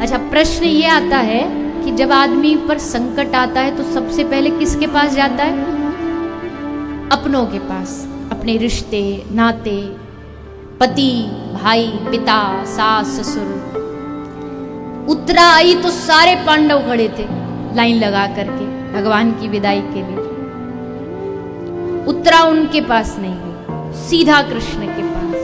अच्छा, प्रश्न ये आता है कि जब आदमी पर संकट आता है तो सबसे पहले किसके पास जाता है? अपनों के पास, अपने रिश्ते नाते, पति, भाई, पिता, सास, ससुर। उत्तरा आई तो सारे पांडव खड़े थे लाइन लगा करके भगवान की विदाई के लिए। उत्तरा उनके पास नहीं गई, सीधा कृष्ण के पास।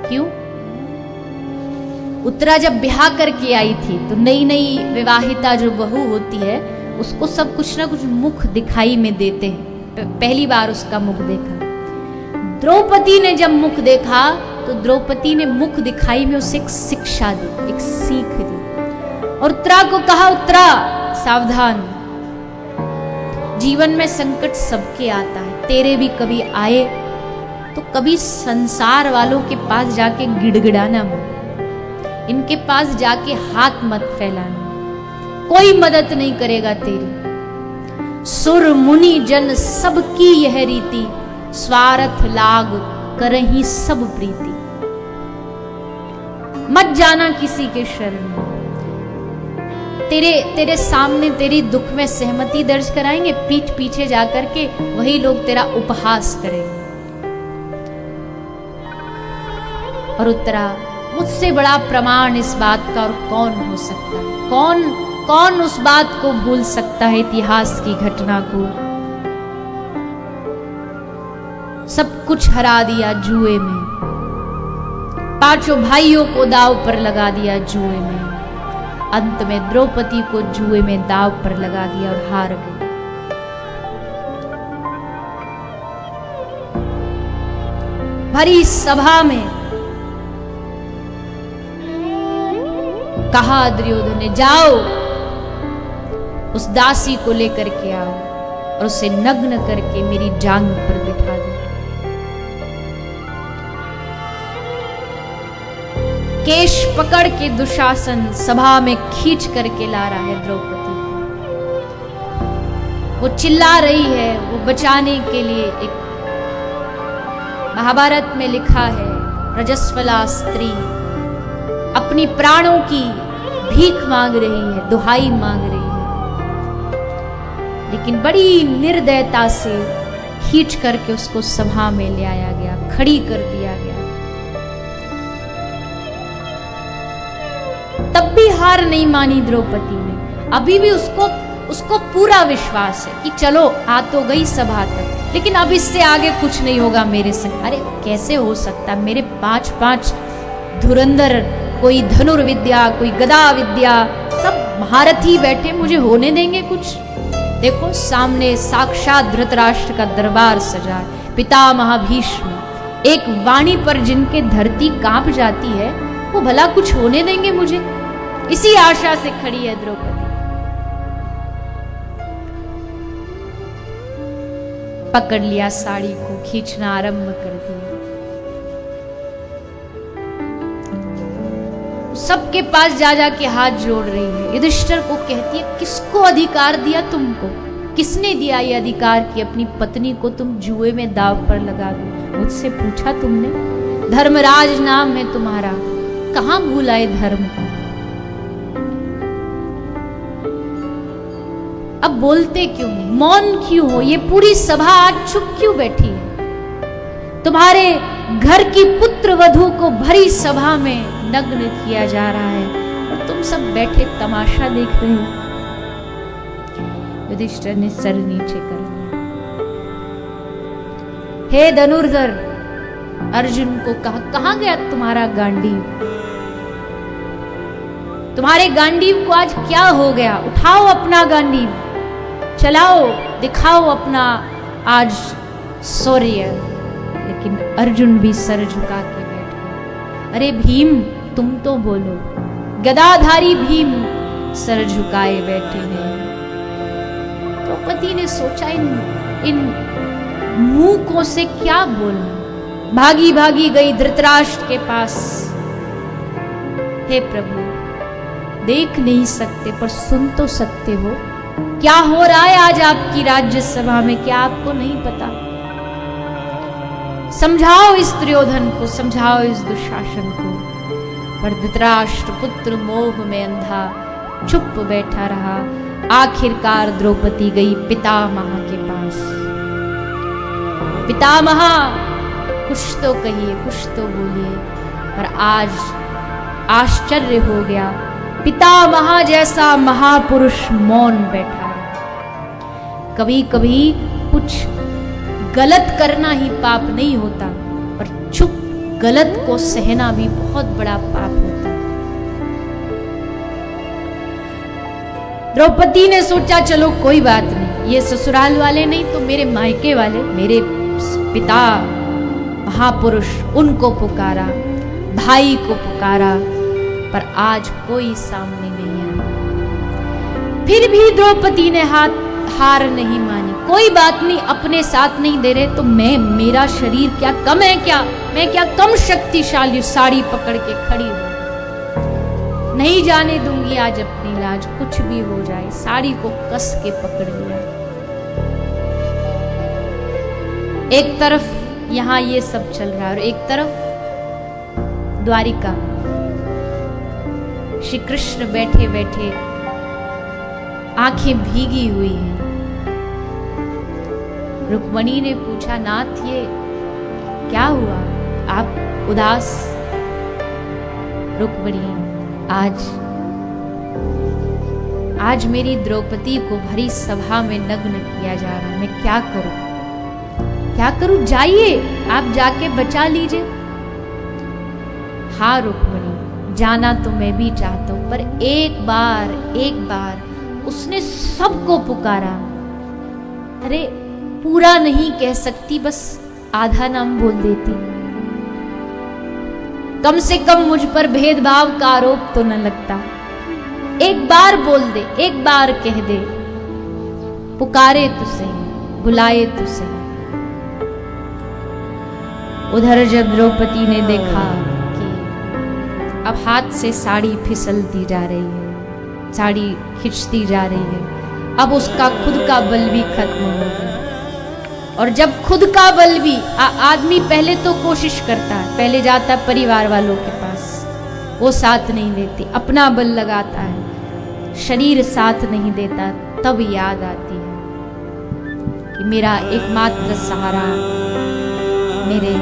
क्यों? उत्तरा जब ब्याह करके आई थी तो नई नई विवाहिता जो बहू होती है उसको सब कुछ ना कुछ मुख दिखाई में देते हैं। पहली बार उसका मुख देखा। द्रौपदी ने जब मुख देखा तो द्रौपदी ने मुख दिखाई में उसे एक शिक्षा दी, एक सीख दी। और उत्तरा को कहा, उत्तरा सावधान, जीवन में संकट सबके आता है, तेरे भी कभी आए तो कभी संसार वालों के पास जाके गिड़गिड़ाना मत, इनके पास जाके हाथ मत फैलाना, कोई मदद नहीं करेगा तेरी। सुर मुनि जन सबकी यह रीति, स्वार्थ लाग करही सब प्रीति। मत जाना किसी के शरण में, तेरे सामने तेरी दुख में सहमति दर्ज कराएंगे, पीठ पीछे जाकर के वही लोग तेरा उपहास करेंगे। और उत्तरा, मुझसे बड़ा प्रमाण इस बात का और कौन हो सकता है? कौन उस बात को भूल सकता है, इतिहास की घटना को? सब कुछ हरा दिया जुए में, पांचों भाइयों को दाव पर लगा दिया जुए में, अंत में द्रौपदी को जुए में दाव पर लगा दिया और हार गई। भरी सभा में कहा दुर्योधन ने, जाओ उस दासी को लेकर के आओ और उसे नग्न करके मेरी जांघ पर बिठा दो। केश पकड़ के दुशासन सभा में खींच करके ला रहा है द्रौपदी। वो चिल्ला रही है, वो बचाने के लिए। एक महाभारत में लिखा है, रजस्वला स्त्री अपनी प्राणों की भीख मांग रही है, दुहाई मांग रही है, लेकिन बड़ी निर्दयता से खींच करके उसको सभा में ले आया गया, खड़ी कर दिया गया। तब भी हार नहीं मानी द्रौपदी ने। अभी भी उसको पूरा विश्वास है कि चलो आ तो गई सभा तक, लेकिन अब इससे आगे कुछ नहीं होगा मेरे संग। अरे कैसे हो सकता, मेरे 5 धुरंधर, कोई धनुर्विद्या, कोई गदा विद्या, सब महारथी बैठे, मुझे होने देंगे कुछ? देखो सामने साक्षात धृतराष्ट्र का दरबार सजा है, पितामह भीष्म, एक वाणी पर जिनके धरती कांप जाती है, वो भला कुछ होने देंगे मुझे? इसी आशा से खड़ी है द्रौपदी। पकड़ लिया साड़ी को, खींचना आरंभ कर दिया। सबके पास जा के हाथ जोड़ रही है। युधिष्ठिर को कहती है, किसको अधिकार दिया तुमको? किसने दिया ये अधिकार कि अपनी पत्नी को तुम जुए में दाव पर लगा दो? मुझसे पूछा तुमने? धर्मराज नाम है तुम्हारा, कहां भूलाए धर्म को? अब बोलते क्यों नहीं, मौन क्यों हो? ये पूरी सभा आज चुप क्यों बैठी है? तुम्हारे घर की पुत्र वधू को भरी सभा में नग्न किया जा रहा है और तुम सब बैठे तमाशा देख रहे हो। युधिष्ठिर ने सर नीचे कर लिया। हे धनुर्धर, अर्जुन को कहा, कहां गया तुम्हारा गांडीव? तुम्हारे गांडीव को आज क्या हो गया? उठाओ अपना गांडीव, चलाओ, दिखाओ अपना आज शौर्य। लेकिन अर्जुन भी सर झुका के बैठ गया। अरे भीम, तुम तो बोलो। गदाधारी भीम सर झुकाए बैठे हैं। द्रौपदी ने सोचा, इन मूकों से क्या बोलूं? भागी भागी गई धृतराष्ट्र के पास। हे प्रभु, देख नहीं सकते पर सुन तो सकते हो, क्या हो रहा है आज आपकी राज्यसभा में? क्या आपको नहीं पता? समझाओ इस दुर्योधन को, समझाओ इस दुशासन को। पर धृतराष्ट्र पुत्र मोह में अंधा चुप बैठा रहा। आखिरकार द्रौपदी गई पितामह के पास। पितामह कुछ तो कहिए, कुछ तो बोलिए। पर आज आश्चर्य हो गया, पितामह जैसा महापुरुष मौन बैठा है। कभी कभी कुछ गलत करना ही पाप नहीं होता, पर चुप गलत को सहना भी बहुत बड़ा पाप होता है। द्रौपदी ने सोचा चलो कोई बात नहीं, ये ससुराल वाले नहीं तो मेरे मायके वाले, मेरे पिता महापुरुष, उनको पुकारा, भाई को पुकारा, पर आज कोई सामने नहीं आया। फिर भी द्रौपदी ने हार नहीं मानी। कोई बात नहीं, अपने साथ नहीं दे रहे तो मेरा शरीर क्या कम है क्या? मैं क्या कम शक्तिशाली? साड़ी पकड़ के खड़ी हूं, नहीं जाने दूंगी आज अपनी लाज, कुछ भी हो जाए। साड़ी को कस के पकड़ लिया। एक तरफ यहां ये सब चल रहा है और एक तरफ द्वारिका श्री कृष्ण बैठे बैठे आंखें भीगी हुई हैं। रुक्मणी ने पूछा, नाथ ये क्या हुआ, आप उदास? रुक्मणी, आज मेरी द्रौपदी को भरी सभा में नग्न किया जा रहा है, मैं क्या करूं? क्या करूं? जाइए, आप जाके बचा लीजिए। हाँ रुक्मणी, जाना तो मैं भी चाहता हूं, पर एक बार उसने सबको पुकारा। अरे पूरा नहीं कह सकती, बस आधा नाम बोल देती, कम से कम मुझ पर भेदभाव का आरोप तो न लगता। एक बार बोल दे, एक बार कह दे, पुकारे तुझसे, बुलाए तुझसे। उधर जब द्रौपदी ने देखा कि अब हाथ से साड़ी फिसलती जा रही है, साड़ी खिंचती जा रही है, अब उसका खुद का बल भी खत्म हो गया। और जब खुद का बल भी आदमी पहले तो कोशिश करता है, पहले जाता है परिवार वालों के पास, वो साथ नहीं देते, अपना बल लगाता है, शरीर साथ नहीं देता, तब याद आती है कि मेरा एकमात्र सहारा मेरे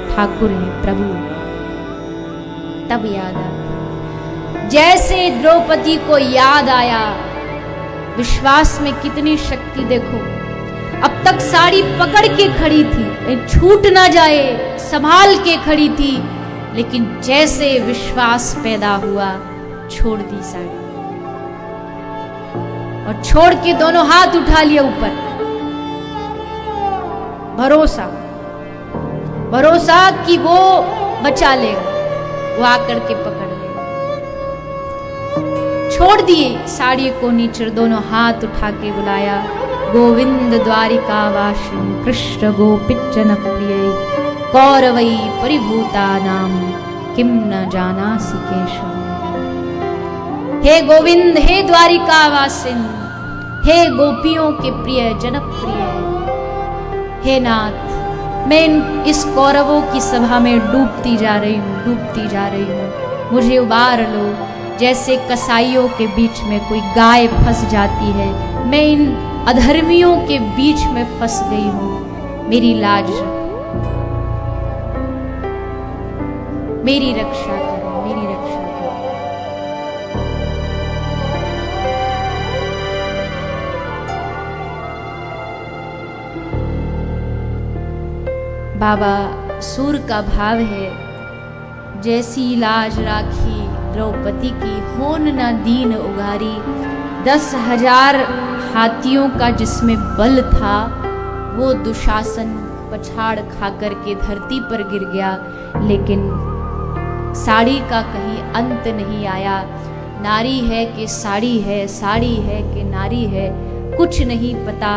ठाकुर हैं, प्रभु। तब याद आती है। जैसे द्रौपदी को याद आया, विश्वास में कितनी शक्ति देखो। अब तक साड़ी पकड़ के खड़ी थी, छूट ना जाए, संभाल के खड़ी थी, लेकिन जैसे विश्वास पैदा हुआ, छोड़ दी साड़ी और छोड़ के दोनों हाथ उठा लिया ऊपर। भरोसा कि वो बचा लेगा, वो आकर के पकड़ लेगा। छोड़ दिए साड़ी को नीचे, दोनों हाथ उठा के बुलाया, गोविंद द्वारिकावासिन कृष्ण गोपिचन प्रिय कौरवई परिभूता नाम किम न जानासि केशव। हे गोविंद, हे द्वारिकावासिन, हे गोपियों के प्रिय जनप्रिय, हे नाथ, मैं इस कौरवों की सभा में डूबती जा रही हूँ, मुझे उबार लो। जैसे कसाईयों के बीच में कोई गाय फंस जाती है, मैं इन अधर्मियों के बीच में फंस गई हूँ, मेरी लाज रखो, मेरी रक्षा करो, मेरी रक्षा करो। बाबा सूर का भाव है, जैसी लाज राखी द्रौपदी की, होन न दीन उगारी। 10,000 हाथियों का जिसमें बल था, वो दुशासन पछाड़ खाकर के धरती पर गिर गया, लेकिन साड़ी का कहीं अंत नहीं आया। नारी है कि साड़ी है, साड़ी है कि नारी है, कुछ नहीं पता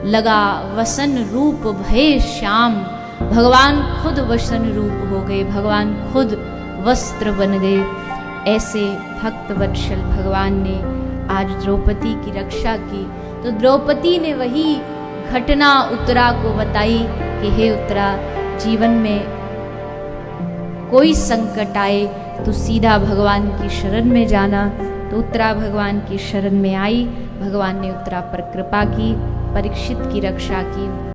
लगा। वसन रूप भये श्याम, भगवान खुद वसन रूप हो गए, भगवान खुद वस्त्र बन गए। ऐसे भक्त वत्सल भगवान ने आज द्रौपदी की रक्षा की। तो द्रौपदी ने वही घटना उत्तरा को बताई कि हे उत्तरा, जीवन में कोई संकट आए तू सीधा भगवान की शरण में जाना। तो उत्तरा भगवान की शरण में आई, भगवान ने उत्तरा पर कृपा की, परीक्षित की रक्षा की।